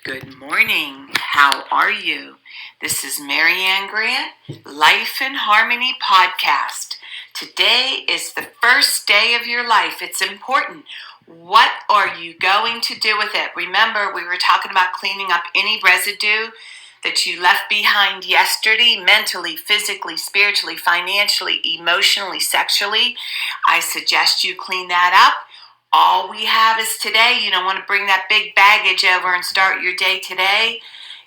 Good morning. How are you? This is Marianne Grant, Life in Harmony podcast. Today is the first day of your life. It's important. What are you going to do with it? Remember, we were talking about cleaning up any residue that you left behind yesterday, mentally, physically, spiritually, financially, emotionally, sexually. I suggest you clean that up. All we have is today. You don't want to bring that big baggage over and start your day today.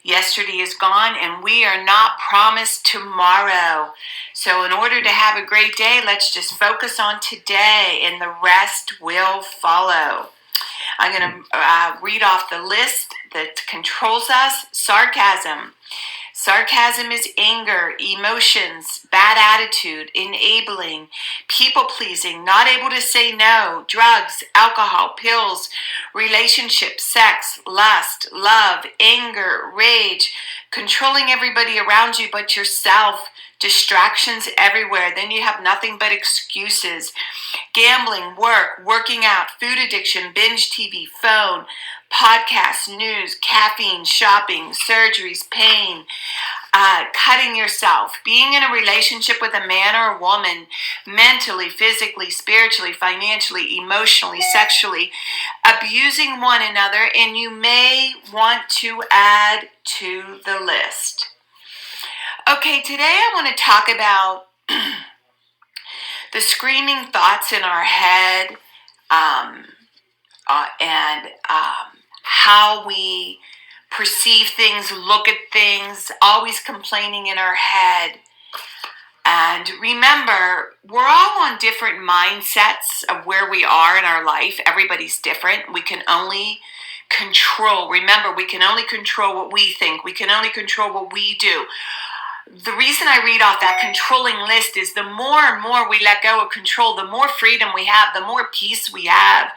Yesterday is gone and we are not promised tomorrow. So in order to have a great day, let's just focus on today and the rest will follow. I'm going to read off the list that controls us. Sarcasm. Sarcasm is anger, emotions, bad attitude, enabling, people-pleasing, not able to say no, drugs, alcohol, pills, relationships, sex, lust, love, anger, rage, controlling everybody around you but yourself, distractions everywhere. Then you have nothing but excuses. Gambling, work, working out, food addiction, binge TV, phone, podcasts, news, caffeine, shopping, surgeries, pain, cutting yourself, being in a relationship with a man or a woman, mentally, physically, spiritually, financially, emotionally, sexually, abusing one another, and you may want to add to the list. Okay, today I want to talk about the screaming thoughts in our head, and how we perceive things, look at things, always complaining in our head. And remember, we're all on different mindsets of where we are in our life. Everybody's different. We can only control. Remember, we can only control what we think. We can only control what we do. The reason I read off that controlling list is the more and more we let go of control, the more freedom we have, the more peace we have,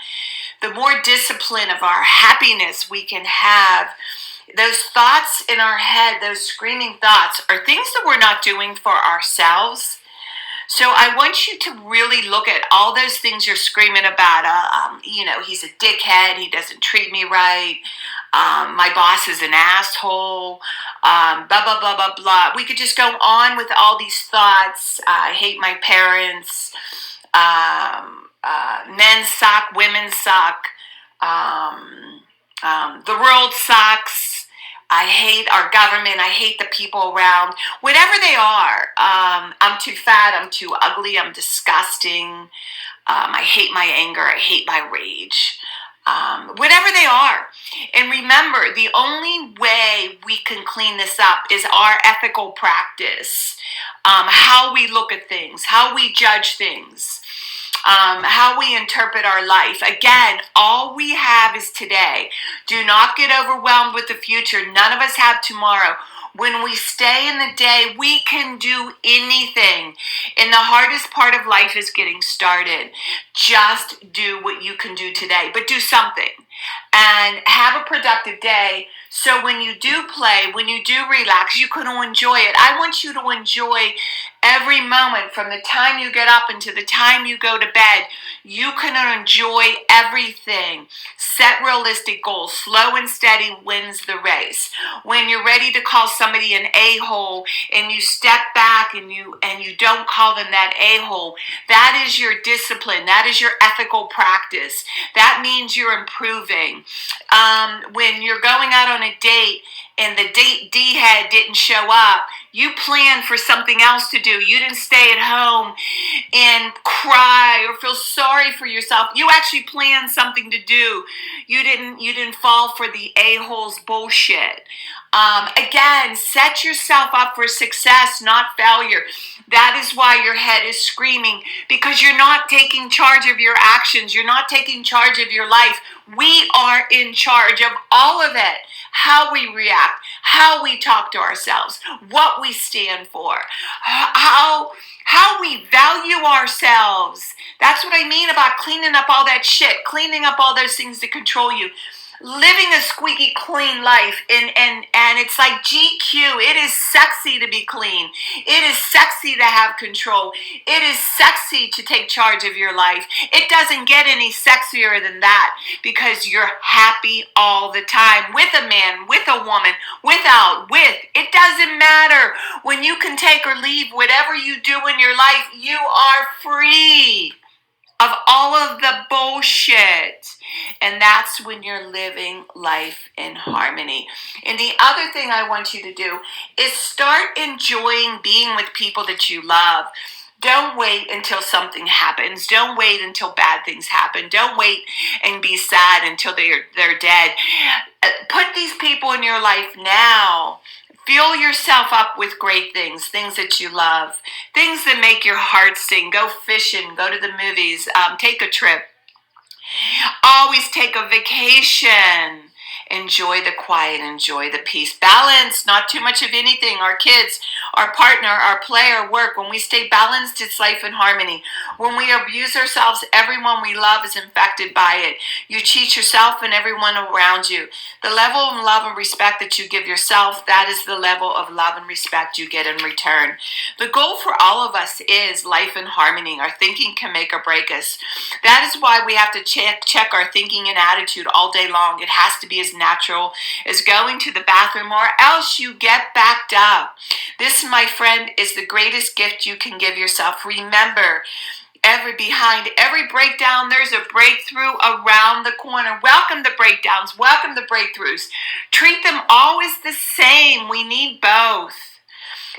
the more discipline of our happiness we can have. Those thoughts in our head, those screaming thoughts, are things that we're not doing for ourselves. So I want you to really look at all those things you're screaming about. He's a dickhead. He doesn't treat me right. My boss is an asshole. Blah, blah, blah, blah, blah. We could just go on with all these thoughts. I hate my parents. Men suck. Women suck. The world sucks. I hate our government. I hate the people around. Whatever they are. I'm too fat. I'm too ugly. I'm disgusting. I hate my anger. I hate my rage. Whatever they are. And remember, the only way we can clean this up is our ethical practice. How we look at things. How we judge things. How we interpret our life. Again, all we have is today. Do not get overwhelmed with the future. None of us have tomorrow. When we stay in the day, we can do anything. And the hardest part of life is getting started. Just do what you can do today, but do something. And have a productive day. So when you do play, when you do relax, you can enjoy it. I want you to enjoy every moment from the time you get up until the time you go to bed. You can enjoy everything. Set realistic goals. Slow and steady wins the race. When you're ready to call somebody an a-hole and you step back and you don't call them that a-hole, that is your discipline. That is your ethical practice. That means you're improving. When you're going out on a date and the date D-head didn't show up, you planned for something else to do. You didn't stay at home and cry or feel sorry for yourself. You actually planned something to do. You didn't fall for the a-hole's bullshit. Again, set yourself up for success, not failure. That is why your head is screaming, because you're not taking charge of your actions. You're not taking charge of your life. We are in charge of all of it. How we react, how we talk to ourselves, what we stand for, how we value ourselves. That's what I mean about cleaning up all that shit, cleaning up all those things that control you. living a squeaky clean life, and it's like GQ. It is sexy to be clean. It is sexy to have control. It is sexy to take charge of your life. It doesn't get any sexier than that, because you're happy all the time, with a man, with a woman, without, with. It doesn't matter. When you can take or leave whatever you do in your life, you are free of all of the bullshit. And that's when you're living life in harmony. And the other thing I want you to do is start enjoying being with people that you love. Don't wait until something happens. Don't wait until bad things happen. Don't wait and be sad until they're dead. Put these people in your life now. Fill yourself up with great things, things that you love, things that make your heart sing. Go fishing, go to the movies, take a trip. Always take a vacation. Enjoy the quiet, enjoy the peace. Balance, not too much of anything. Our kids, our partner, our play, our work. When we stay balanced, it's life in harmony. When we abuse ourselves, everyone we love is infected by it. You cheat yourself and everyone around you. The level of love and respect that you give yourself, that is the level of love and respect you get in return. The goal for all of us is life in harmony. Our thinking can make or break us. That is why we have to check our thinking and attitude all day long. It has to be as natural as going to the bathroom, or else you get backed up. This, my friend, is the greatest gift you can give yourself. Remember, behind every breakdown, there's a breakthrough around the corner. Welcome the breakdowns. Welcome the breakthroughs. Treat them always the same. We need both.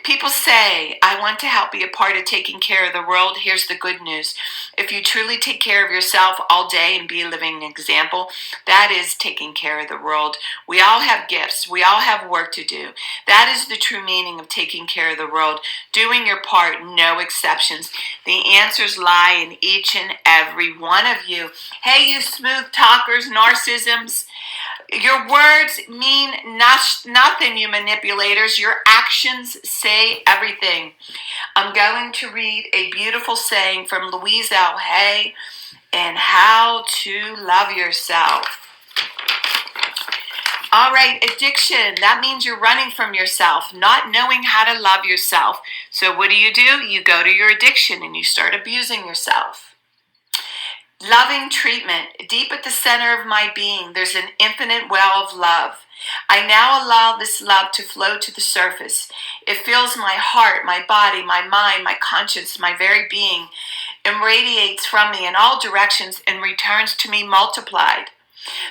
People say, I want to help be a part of taking care of the world. Here's the good news. If you truly take care of yourself all day and be a living example, that is taking care of the world. We all have gifts. We all have work to do. That is the true meaning of taking care of the world. Doing your part, no exceptions. The answers lie in each and every one of you. Hey, you smooth talkers, narcissisms. Your words mean nothing, you manipulators. Your actions say everything. I'm going to read a beautiful saying from Louise L. Hay, and how to love yourself. All right, addiction. That means you're running from yourself, not knowing how to love yourself. So what do? You go to your addiction and you start abusing yourself. Loving treatment. Deep at the center of my being, there's an infinite well of love. I now allow this love to flow to the surface. It fills my heart, my body, my mind, my conscience, my very being, and radiates from me in all directions and returns to me multiplied.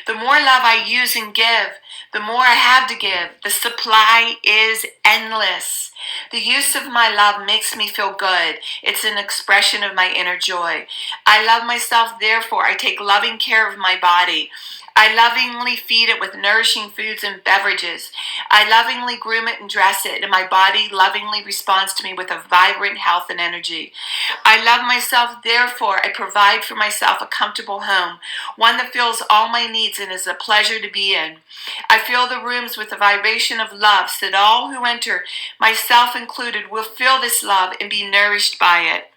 The more love I use and give, the more I have to give. The supply is endless. The use of my love makes me feel good. It's an expression of my inner joy. I love myself, therefore I take loving care of my body. I lovingly feed it with nourishing foods and beverages. I lovingly groom it and dress it, and my body lovingly responds to me with a vibrant health and energy. I love myself, therefore I provide for myself a comfortable home, one that fills all my needs and is a pleasure to be in. I fill the rooms with the vibration of love, so that all who enter, myself included, will feel this love and be nourished by it.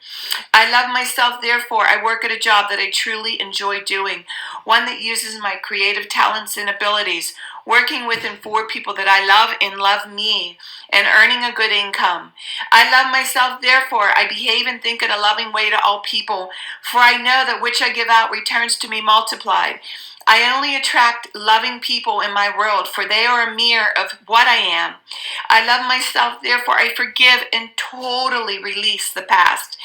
I love myself, therefore I work at a job that I truly enjoy doing, one that uses my creative talents and abilities, working with and for people that I love and love me, and earning a good income. I love myself, therefore I behave and think in a loving way to all people, for I know that which I give out returns to me multiplied. I only attract loving people in my world, for they are a mirror of what I am. I love myself, therefore I forgive and totally release the past.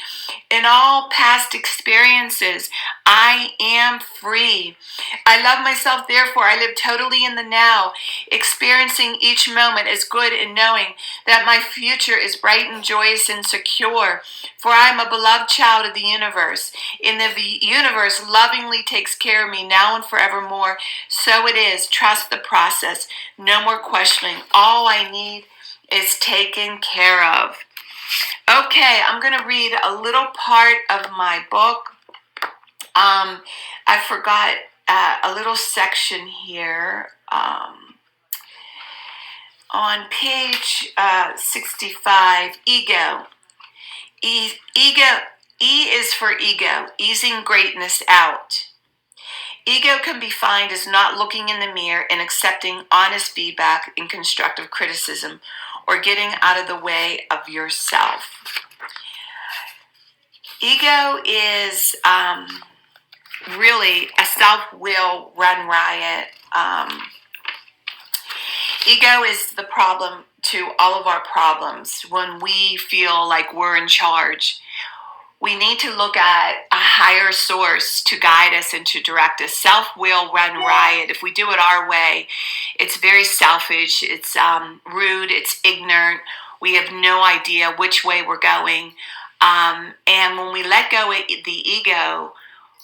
In all past experiences, I am free. I love myself, therefore I live totally in the now, experiencing each moment as good and knowing that my future is bright and joyous and secure, for I am a beloved child of the universe. And the universe lovingly takes care of me now and forevermore. So it is. Trust the process. No more questioning. All I need is taken care of. Okay, I'm going to read a little part of my book. I forgot a little section here. On page 65, ego. E is for ego, easing greatness out. Ego can be defined as not looking in the mirror and accepting honest feedback and constructive criticism, or getting out of the way of yourself. Ego is really a self-will run riot. Ego is the problem to all of our problems. When we feel like we're in charge, we need to look at a higher source to guide us and to direct us. Self-will run riot. If we do it our way, it's very selfish, it's rude, it's ignorant. We have no idea which way we're going. And when we let go of the ego,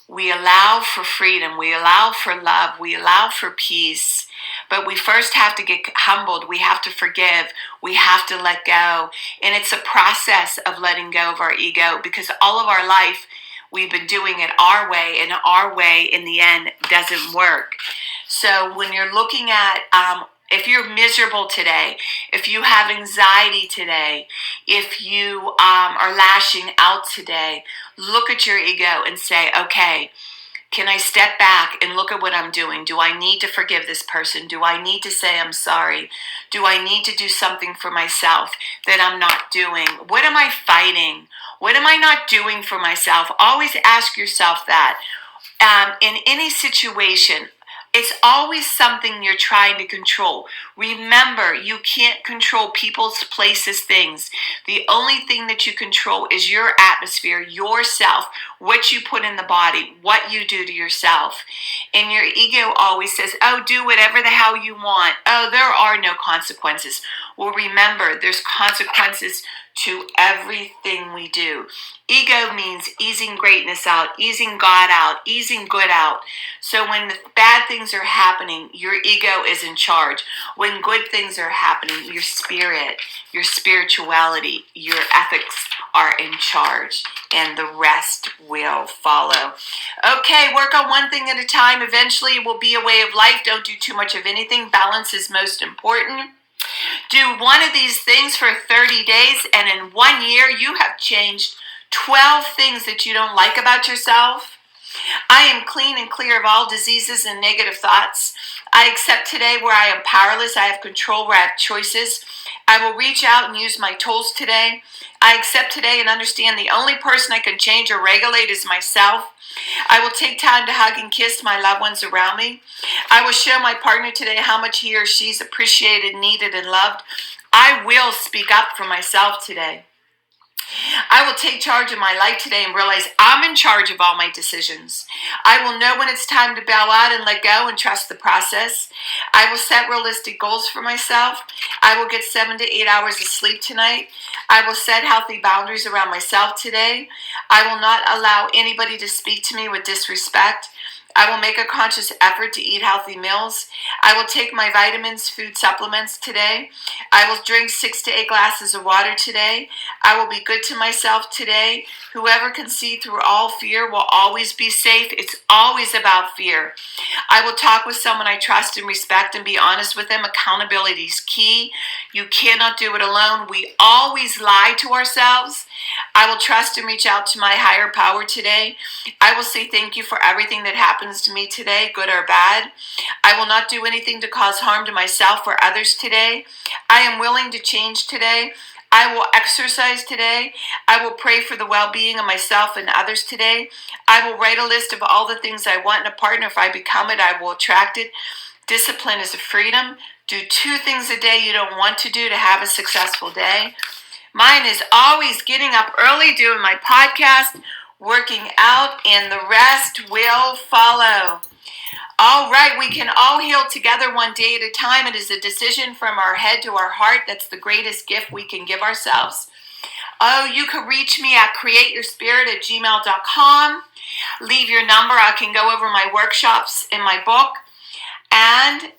we allow for freedom, we allow for love, we allow for peace. But we first have to get humbled. We have to forgive. We have to let go. And it's a process of letting go of our ego, because all of our life we've been doing it our way, and our way in the end doesn't work. So when you're looking at, if you're miserable today, if you have anxiety today, if you are lashing out today, look at your ego and say, okay, can I step back and look at what I'm doing? Do I need to forgive this person? Do I need to say I'm sorry? Do I need to do something for myself that I'm not doing? What am I fighting? What am I not doing for myself? Always ask yourself that. In any situation, it's always something you're trying to control. Remember, you can't control people's, places, things. The only thing that you control is your atmosphere, yourself, what you put in the body, what you do to yourself. And your ego always says, oh, do whatever the hell you want. Oh, there are no consequences. Well, remember, there's consequences to everything we do. Ego means easing greatness out, easing God out, easing good out. So when the bad things are happening, your ego is in charge. When good things are happening, your spirit, your spirituality, your ethics are in charge, and the rest will follow. Okay, work on one thing at a time. Eventually it will be a way of life. Don't do too much of anything. Balance is most important. Do one of these things for 30 days, and in 1 year, you have changed 12 things that you don't like about yourself. I am clean and clear of all diseases and negative thoughts. I accept today where I am powerless. I have control where I have choices. I will reach out and use my tools today. I accept today and understand the only person I can change or regulate is myself. I will take time to hug and kiss my loved ones around me. I will show my partner today how much he or she is appreciated, needed, and loved. I will speak up for myself today. I will take charge of my life today and realize I'm in charge of all my decisions. I will know when it's time to bow out and let go and trust the process. I will set realistic goals for myself. I will get 7 to 8 hours of sleep tonight. I will set healthy boundaries around myself today. I will not allow anybody to speak to me with disrespect. I will make a conscious effort to eat healthy meals. I will take my vitamins, food supplements today. I will drink 6 to 8 glasses of water today. I will be good to myself today. Whoever can see through all fear will always be safe. It's always about fear. I will talk with someone I trust and respect and be honest with them. Accountability is key. You cannot do it alone. We always lie to ourselves. I will trust and reach out to my higher power today. I will say thank you for everything that happens to me today, good or bad. I will not do anything to cause harm to myself or others today. I am willing to change today. I will exercise today. I will pray for the well-being of myself and others today. I will write a list of all the things I want in a partner. If I become it, I will attract it. Discipline is a freedom. Do 2 things a day you don't want to do to have a successful day. Mine is always getting up early, doing my podcast, working out, and the rest will follow. All right, we can all heal together one day at a time. It is a decision from our head to our heart. That's the greatest gift we can give ourselves. Oh, you can reach me at createyourspirit@gmail.com. Leave your number. I can go over my workshops in my book. And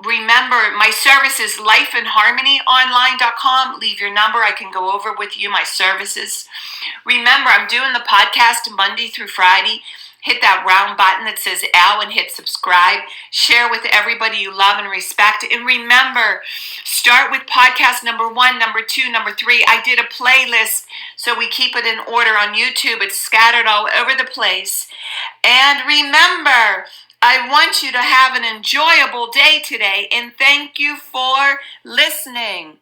remember, my service is life.It.online.com. Leave your number. I can go over with you my services. Remember, I'm doing the podcast Monday through Friday. Hit that round button that says L and hit subscribe. Share with everybody you love and respect. And remember, start with podcast number 1, number 2, number 3. I did a playlist so we keep it in order on YouTube. It's scattered all over the place. And remember, I want you to have an enjoyable day today, and thank you for listening.